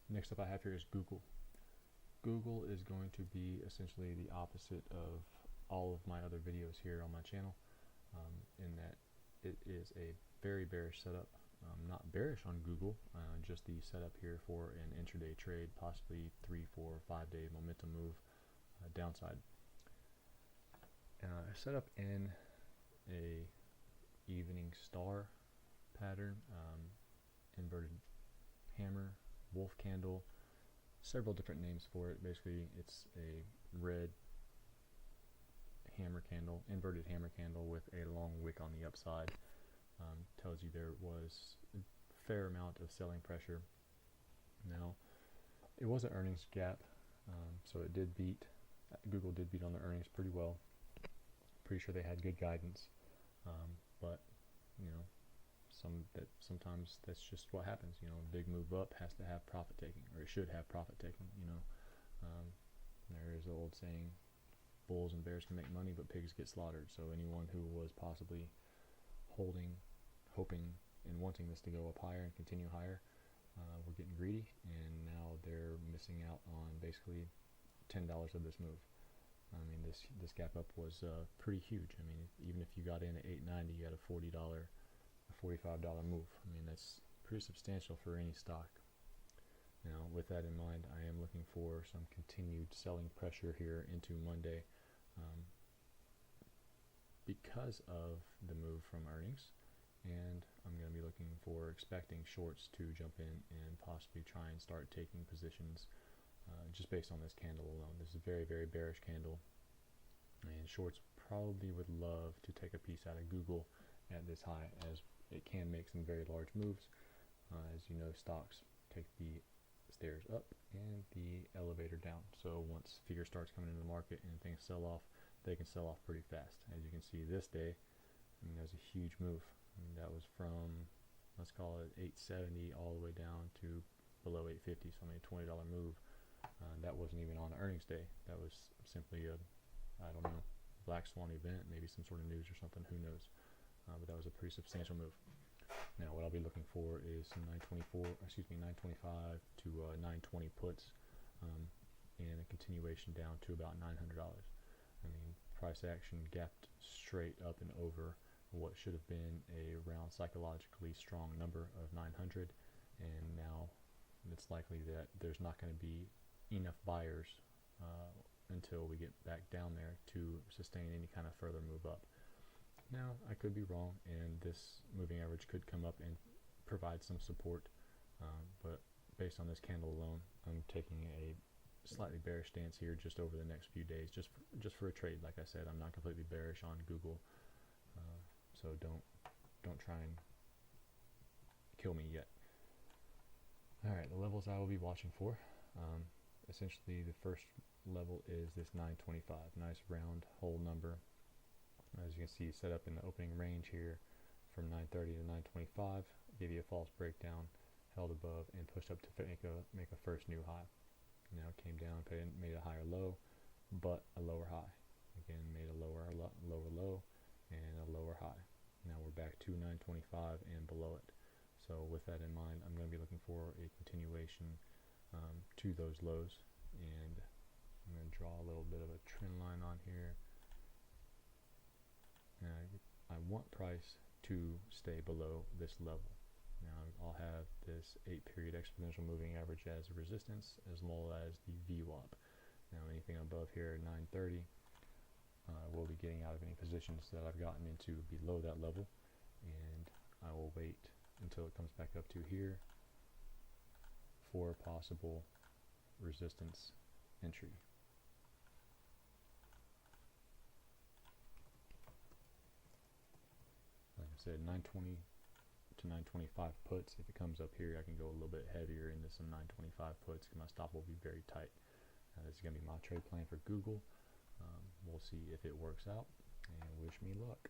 Next up I have here is Googl. Googl is going to be essentially the opposite of all of my other videos here on my channel, in that it is a very bearish setup. Not bearish on Googl, just the setup here for an intraday trade, possibly 3, 4, 5 day momentum move downside. Set up in a evening star pattern, inverted hammer, wolf candle, several different names for it. Basically it's a red hammer candle, inverted hammer candle with a long wick on the upside. Tells you there was a fair amount of selling pressure. Now it was an earnings gap, so it did beat, Googl did beat on the earnings pretty well. Pretty sure they had good guidance, but you know, sometimes that's just what happens. You know, big move up has to have profit taking, or it should have profit taking. You know, there is an old saying, bulls and bears can make money, but pigs get slaughtered. So anyone who was possibly holding, hoping and wanting this to go up higher and continue higher, were getting greedy, and now they're missing out on basically $10 of this move. I mean, this gap up was pretty huge. I mean, even if you got in at $8.90, you had a $40, a $45 move. I mean, that's pretty substantial for any stock. Now, with that in mind, I am looking for some continued selling pressure here into Monday, because of the move from earnings, and I'm going to be looking for, expecting shorts to jump in and possibly try and start taking positions just based on this candle alone. This is a very, very bearish candle, and shorts probably would love to take a piece out of Googl at this high, as it can make some very large moves. As you know, stocks take the stairs up and the elevator down. So once fear starts coming into the market and things sell off, they can sell off pretty fast. As you can see this day, I mean, that was a huge move. I mean, that was from, let's call it 870 all the way down to below 850. So I mean, a $20 move. That wasn't even on earnings day. That was simply a, I don't know, black swan event, maybe some sort of news or something, who knows. But that was a pretty substantial move. Now what I'll be looking for is some 925 to 920 puts, and a continuation down to about $900. I mean, price action gapped straight up and over what should have been a round psychologically strong number of 900, and now it's likely that there's not going to be enough buyers until we get back down there to sustain any kind of further move up. Now, I could be wrong, and this moving average could come up and provide some support, but based on this candle alone, I'm taking a slightly bearish stance here just over the next few days, just for a trade. Like I said, I'm not completely bearish on Googl, so don't try and kill me yet. Alright, the levels I will be watching for. Essentially, the first level is this 925, nice round whole number. As you can see, set up in the opening range here from 930 to 925, give you a false breakdown, held above, and pushed up to make a first new high. Now it came down, made a higher low, but a lower high. Again, made a lower low, and a lower high. Now we're back to 925 and below it. So with that in mind, I'm going to be looking for a continuation to those lows, and I'm going to draw a little bit of a trend line on here. Now I want price to stay below this level. Now I'll have this 8-period exponential moving average as a resistance, as well as the VWAP. Now anything above here at 930, we'll be getting out of any positions that I've gotten into below that level, and I will wait until it comes back up to here for a possible resistance entry. Like I said, 920 to 925 puts. If it comes up here, I can go a little bit heavier into some 925 puts, because my stop will be very tight. This is going to be my trade plan for Googl. We'll see if it works out, and wish me luck.